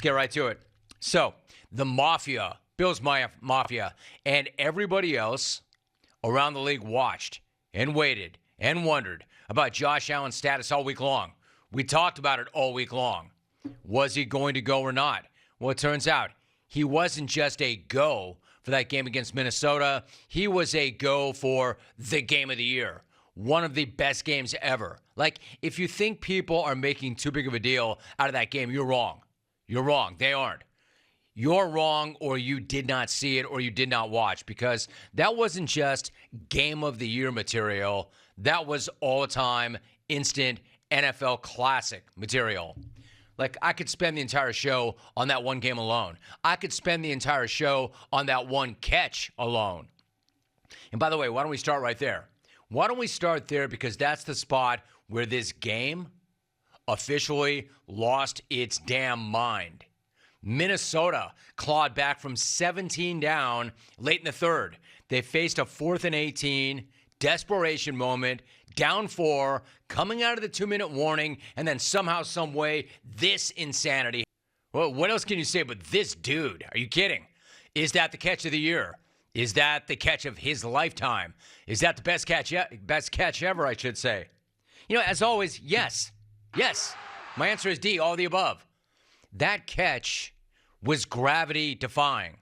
Let's get right to it. So, the Mafia, Bills Mafia, and everybody else around the league watched and waited and wondered about Josh Allen's status all week long. We talked about it all week long. Was he going to go or not? Well, it turns out he wasn't just a go for that game against Minnesota. He was a go for the game of the year. One of the best games ever. Like, if you think people are making too big of a deal out of that game, you're wrong. You're wrong. They aren't. You're wrong, or you did not see it, or you did not watch, because that wasn't just game of the year material. That was all-time, instant NFL classic material. Like, I could spend the entire show on that one game alone. I could spend the entire show on that one catch alone. And by the way, why don't we start right there? Why don't we start there? Because that's the spot where this game officially lost its damn mind. Minnesota clawed back from 17 down late in the third. They faced a 4th and 18, desperation moment, down 4, coming out of the 2-minute warning, and then somehow, some way, this insanity. Well, what else can you say but this dude? Are you kidding? Is that the catch of the year? Is that the catch of his lifetime? Is that the best catch ever, I should say? You know, as always, yes. Yes. My answer is D, all the above. That catch was gravity-defying.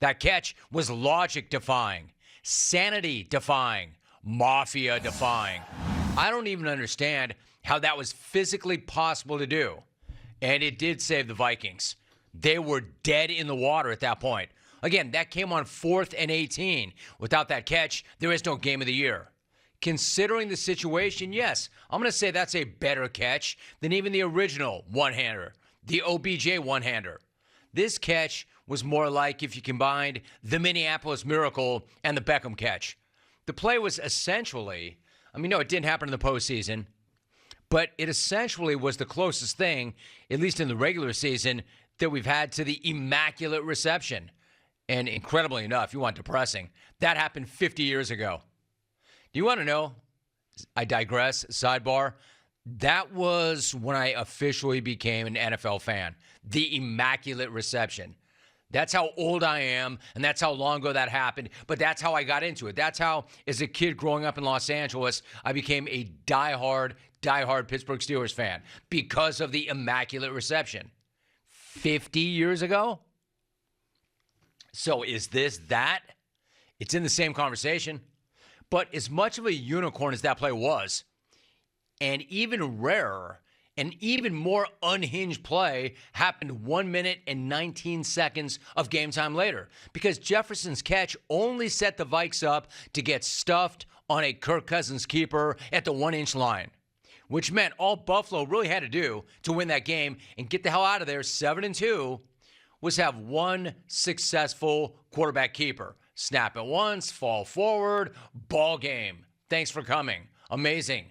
That catch was logic-defying, sanity-defying, mafia-defying. I don't even understand how that was physically possible to do. And it did save the Vikings. They were dead in the water at that point. Again, that came on 4th and 18. Without that catch, there is no game of the year. Considering the situation, yes, I'm going to say that's a better catch than even the original one-hander, the OBJ one-hander. This catch was more like if you combined the Minneapolis Miracle and the Beckham catch. The play was essentially, no, it didn't happen in the postseason, but it essentially was the closest thing, at least in the regular season, that we've had to the immaculate reception. And incredibly enough, you want depressing, that happened 50 years ago. Do you want to know? I digress. Sidebar. That was when I officially became an NFL fan. The immaculate reception. That's how old I am, and that's how long ago that happened. But that's how I got into it. That's how, as a kid growing up in Los Angeles, I became a diehard Pittsburgh Steelers fan because of the immaculate reception. 50 years ago? So is this that? It's in the same conversation. But as much of a unicorn as that play was, and even rarer, an even more unhinged play happened 1 minute and 19 seconds of game time later, because Jefferson's catch only set the Vikes up to get stuffed on a Kirk Cousins keeper at the 1-inch line, which meant all Buffalo really had to do to win that game and get the hell out of there 7-2 was have one successful quarterback keeper. Snap it once, fall forward, ball game. Thanks for coming. Amazing.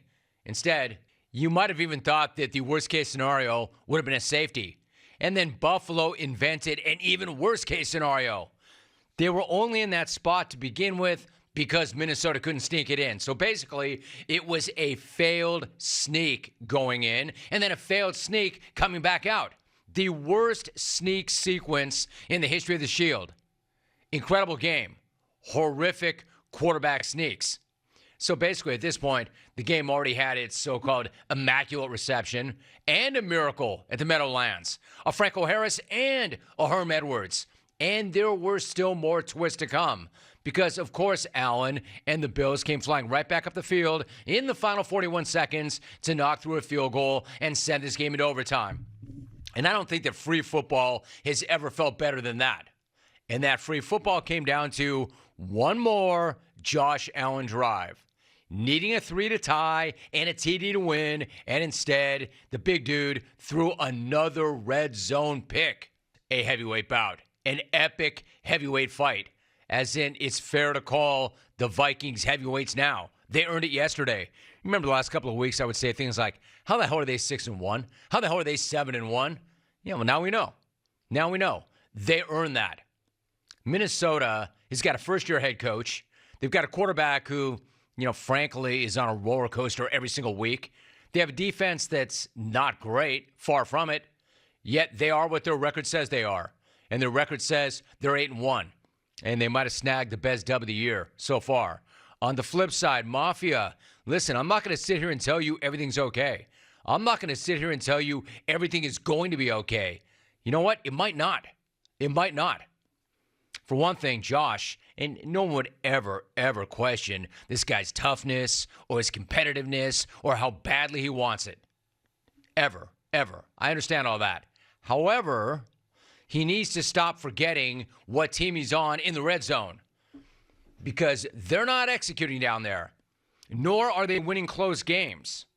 Instead, you might have even thought that the worst-case scenario would have been a safety. And then Buffalo invented an even worse-case scenario. They were only in that spot to begin with because Minnesota couldn't sneak it in. So basically, it was a failed sneak going in and then a failed sneak coming back out. The worst sneak sequence in the history of the Shield. Incredible game. Horrific quarterback sneaks. So basically, at this point, the game already had its so-called immaculate reception and a miracle at the Meadowlands, a Franco Harris and a Herm Edwards. And there were still more twists to come because, of course, Allen and the Bills came flying right back up the field in the final 41 seconds to knock through a field goal and send this game into overtime. And I don't think that free football has ever felt better than that. And that free football came down to one more Josh Allen drive, needing a 3 to tie and a TD to win, and instead, the big dude threw another red zone pick. A heavyweight bout, an epic heavyweight fight, as in it's fair to call the Vikings heavyweights now. They earned it yesterday. Remember the last couple of weeks, I would say things like, how the hell are they 6-1? How the hell are they 7-1? Yeah, well, now we know. Now we know. They earned that. Minnesota has got a first-year head coach. They've got a quarterback who, frankly, is on a roller coaster every single week. They have a defense that's not great, far from it. Yet they are what their record says they are. And their record says they're 8-1. And they might have snagged the best dub of the year so far. On the flip side, Mafia, listen, I'm not going to sit here and tell you everything's okay. I'm not going to sit here and tell you everything is going to be okay. You know what? It might not. It might not. For one thing, Josh, and no one would ever, ever question this guy's toughness or his competitiveness or how badly he wants it. Ever, ever. I understand all that. However, he needs to stop forgetting what team he's on in the red zone because they're not executing down there, nor are they winning close games.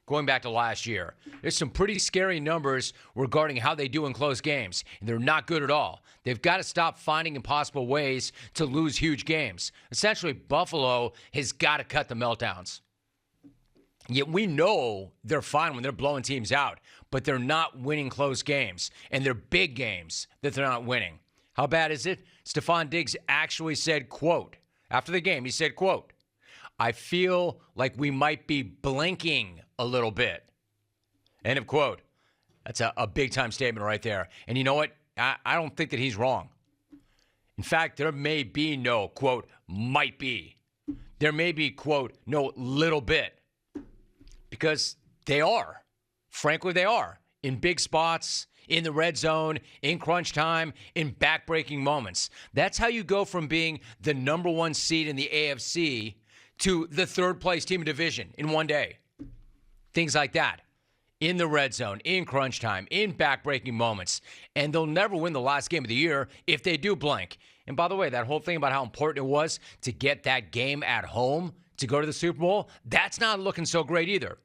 Going back to last year, there's some pretty scary numbers regarding how they do in close games, and they're not good at all. They've got to stop finding impossible ways to lose huge games. Essentially, Buffalo has got to cut the meltdowns. Yet we know they're fine when they're blowing teams out, but they're not winning close games, and they're big games that they're not winning. How bad is it? Stephon Diggs actually said, quote, after the game, he said, quote, I feel like we might be blinking a little bit. End of quote. That's a big-time statement right there. And you know what? I don't think that he's wrong. In fact, there may be no, quote, might be. There may be, quote, no little bit. Because they are. Frankly, they are. In big spots, in the red zone, in crunch time, in back-breaking moments. That's how you go from being the number one seed in the AFC to the third-place team in division in one day. Things like that. In the red zone, in crunch time, in back-breaking moments. And they'll never win the last game of the year if they do blank. And by the way, that whole thing about how important it was to get that game at home to go to the Super Bowl, that's not looking so great either.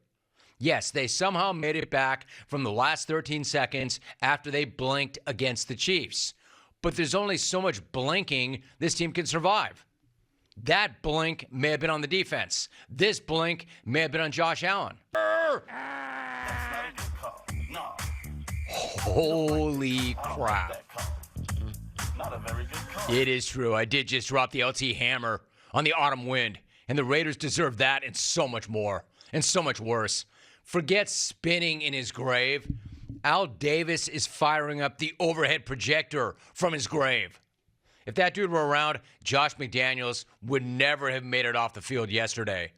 Yes, they somehow made it back from the last 13 seconds after they blinked against the Chiefs. But there's only so much blinking this team can survive. That blink may have been on the defense. This blink may have been on Josh Allen. Holy crap. It is true. I did just drop the LT hammer on the autumn wind, and the Raiders deserve that and so much more, and so much worse. Forget spinning in his grave. Al Davis is firing up the overhead projector from his grave. If that dude were around, Josh McDaniels would never have made it off the field yesterday.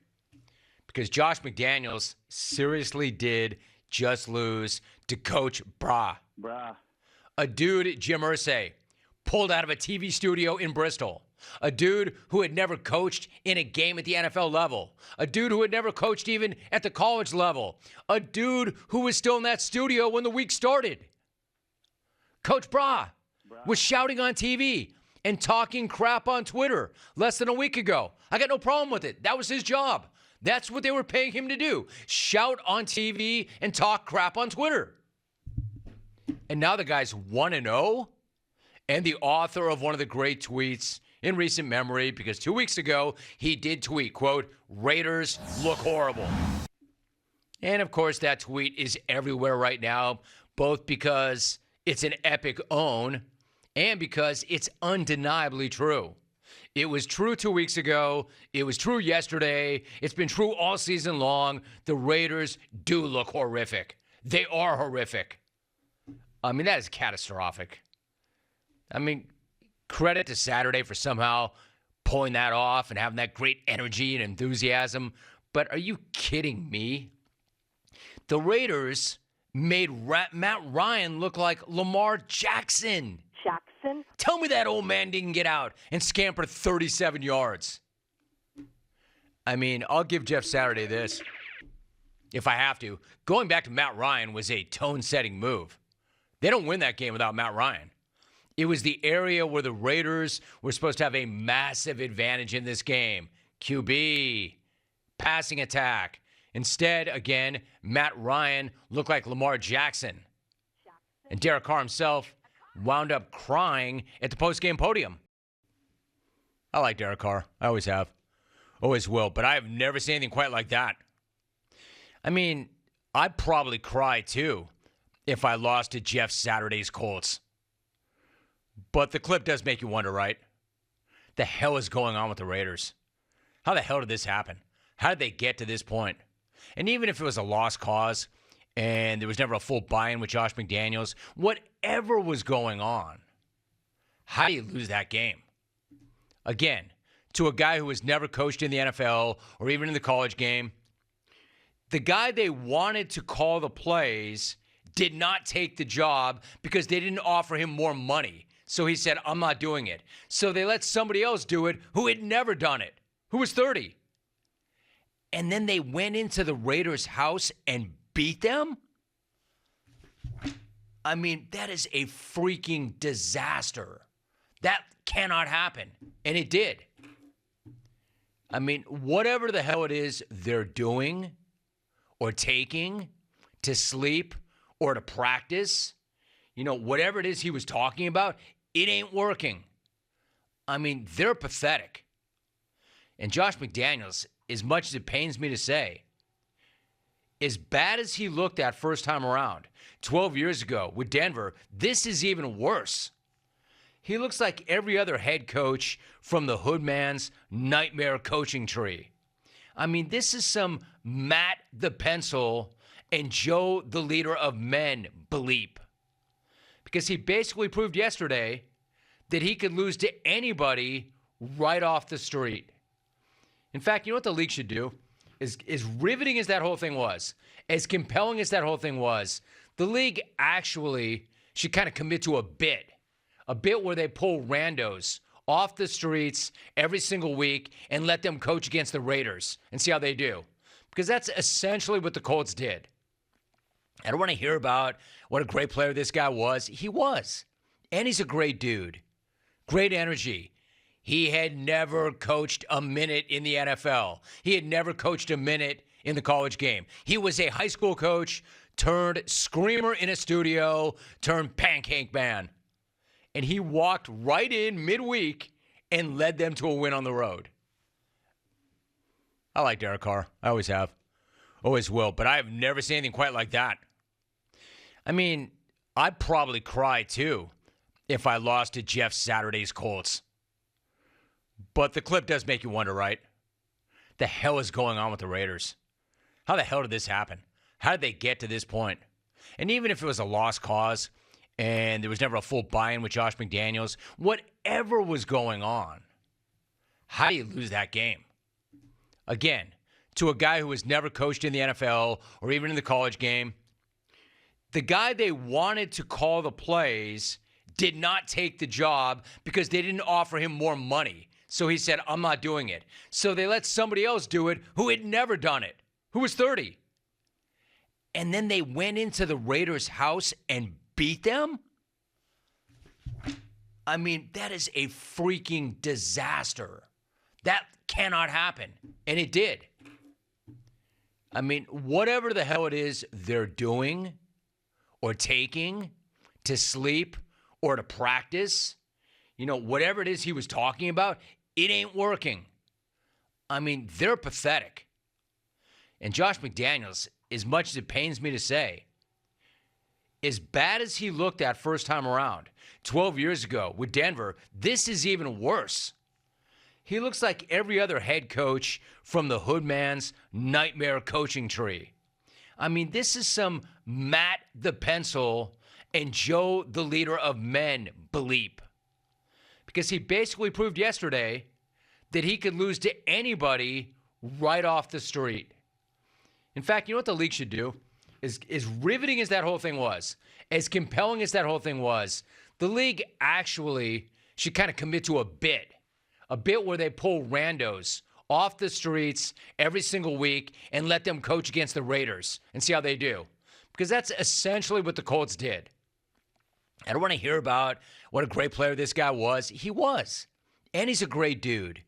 Because Josh McDaniels seriously did just lose to Coach Bra. A dude, Jim Irsay, pulled out of a TV studio in Bristol. A dude who had never coached in a game at the NFL level. A dude who had never coached even at the college level. A dude who was still in that studio when the week started. Coach Bra was shouting on TV and talking crap on Twitter less than a week ago. I got no problem with it. That was his job. That's what they were paying him to do. Shout on TV and talk crap on Twitter. And now the guy's 1-0 and the author of one of the great tweets in recent memory, because 2 weeks ago he did tweet, quote, Raiders look horrible. And of course that tweet is everywhere right now, both because it's an epic own and because it's undeniably true. It was true 2 weeks ago. It was true yesterday. It's been true all season long. The Raiders do look horrific. They are horrific. I mean, that is catastrophic. I mean, credit to Saturday for somehow pulling that off and having that great energy and enthusiasm. But are you kidding me? The Raiders made Matt Ryan look like Lamar Jackson. Tell me that old man didn't get out and scamper 37 yards. I mean, I'll give Jeff Saturday this, if I have to. Going back to Matt Ryan was a tone-setting move. They don't win that game without Matt Ryan. It was the area where the Raiders were supposed to have a massive advantage in this game. QB, passing attack. Instead, again, Matt Ryan looked like Lamar Jackson. And Derek Carr himself wound up crying at the post-game podium. I like Derek Carr. I always have. Always will. But I have never seen anything quite like that. I mean, I'd probably cry too if I lost to Jeff Saturday's Colts. But the clip does make you wonder, right? The hell is going on with the Raiders? How the hell did this happen? How did they get to this point? And even if it was a lost cause, and there was never a full buy-in with Josh McDaniels. Whatever was going on, how do you lose that game? Again, to a guy who has never coached in the NFL or even in the college game, the guy they wanted to call the plays did not take the job because they didn't offer him more money. So he said, I'm not doing it. So they let somebody else do it who had never done it, who was 30. And then they went into the Raiders' house and beat them? I mean, that is a freaking disaster. That cannot happen. And it did. I mean, whatever the hell it is they're doing or taking to sleep or to practice, whatever it is he was talking about, it ain't working. I mean, they're pathetic. And Josh McDaniels, as much as it pains me to say, as bad as he looked that first time around, 12 years ago with Denver, this is even worse. He looks like every other head coach from the Hoodman's nightmare coaching tree. I mean, this is some Matt the Pencil and Joe the Leader of Men bleep. Because he basically proved yesterday that he could lose to anybody right off the street. In fact, you know what the league should do? As riveting as that whole thing was, as compelling as that whole thing was, the league actually should kind of commit to a bit where they pull randos off the streets every single week and let them coach against the Raiders and see how they do. Because that's essentially what the Colts did. I don't want to hear about what a great player this guy was. He was. And he's a great dude. Great energy. He had never coached a minute in the NFL. He had never coached a minute in the college game. He was a high school coach turned screamer in a studio turned pancake man. And he walked right in midweek and led them to a win on the road. I like Derek Carr. I always have. Always will. But I have never seen anything quite like that. I mean, I'd probably cry too if I lost to Jeff Saturday's Colts. But the clip does make you wonder, right? The hell is going on with the Raiders? How the hell did this happen? How did they get to this point? And even if it was a lost cause and there was never a full buy-in with Josh McDaniels, whatever was going on, how do you lose that game? Again, to a guy who has never coached in the NFL or even in the college game, the guy they wanted to call the plays did not take the job because they didn't offer him more money. So he said, I'm not doing it. So they let somebody else do it who had never done it, who was 30. And then they went into the Raiders' house and beat them? I mean, that is a freaking disaster. That cannot happen. And it did. I mean, whatever the hell it is they're doing or taking to sleep or to practice, whatever it is he was talking about, it ain't working. I mean, they're pathetic. And Josh McDaniels, as much as it pains me to say, as bad as he looked that first time around, 12 years ago with Denver, this is even worse. He looks like every other head coach from the Hoodman's nightmare coaching tree. I mean, this is some Matt the Pencil and Joe the Leader of Men bleep. Because he basically proved yesterday that he could lose to anybody right off the street. In fact, you know what the league should do? As riveting as that whole thing was, as compelling as that whole thing was, the league actually should kind of commit to a bit where they pull randos off the streets every single week and let them coach against the Raiders and see how they do. Because that's essentially what the Colts did. I don't want to hear about what a great player this guy was. He was. And he's a great dude.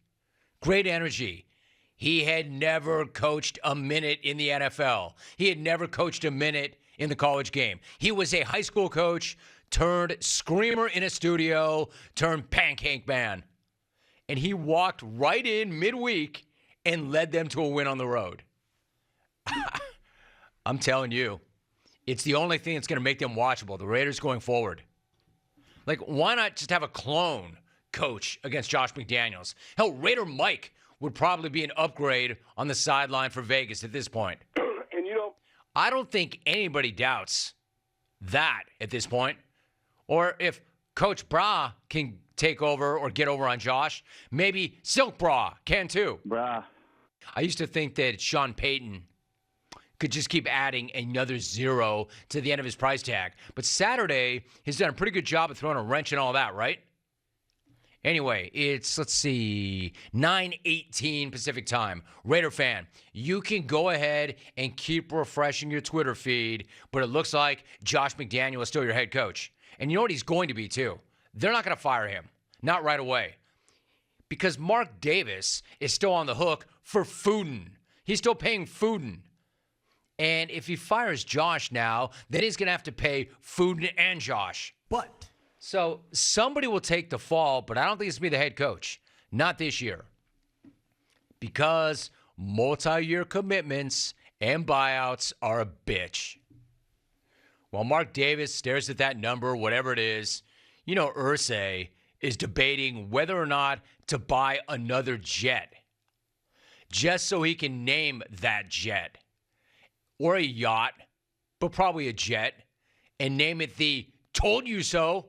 Great energy. He had never coached a minute in the NFL. He had never coached a minute in the college game. He was a high school coach turned screamer in a studio turned pancake man. And he walked right in midweek and led them to a win on the road. I'm telling you, it's the only thing that's going to make them watchable, the Raiders going forward. Like, why not just have a clone coach against Josh McDaniels? Hell, Raider Mike would probably be an upgrade on the sideline for Vegas at this point. And I don't think anybody doubts that at this point. Or if Coach Bra can take over or get over on Josh, maybe Silk Bra can too. Brah. I used to think that Sean Payton could just keep adding another zero to the end of his price tag. But Saturday, he's done a pretty good job of throwing a wrench and all that, right? Anyway, it's, let's see, 9:18 Pacific time. Raider fan, you can go ahead and keep refreshing your Twitter feed, but it looks like Josh McDaniel is still your head coach. And you know what he's going to be, too? They're not going to fire him. Not right away. Because Mark Davis is still on the hook for Foodin. He's still paying Foodin. And if he fires Josh now, then he's going to have to pay Foodin and Josh. So somebody will take the fall, but I don't think it's going to be the head coach. Not this year. Because multi-year commitments and buyouts are a bitch. While Mark Davis stares at that number, whatever it is, you know Irsay is debating whether or not to buy another jet. Just so he can name that jet. Or a yacht, but probably a jet. And name it the Told You So.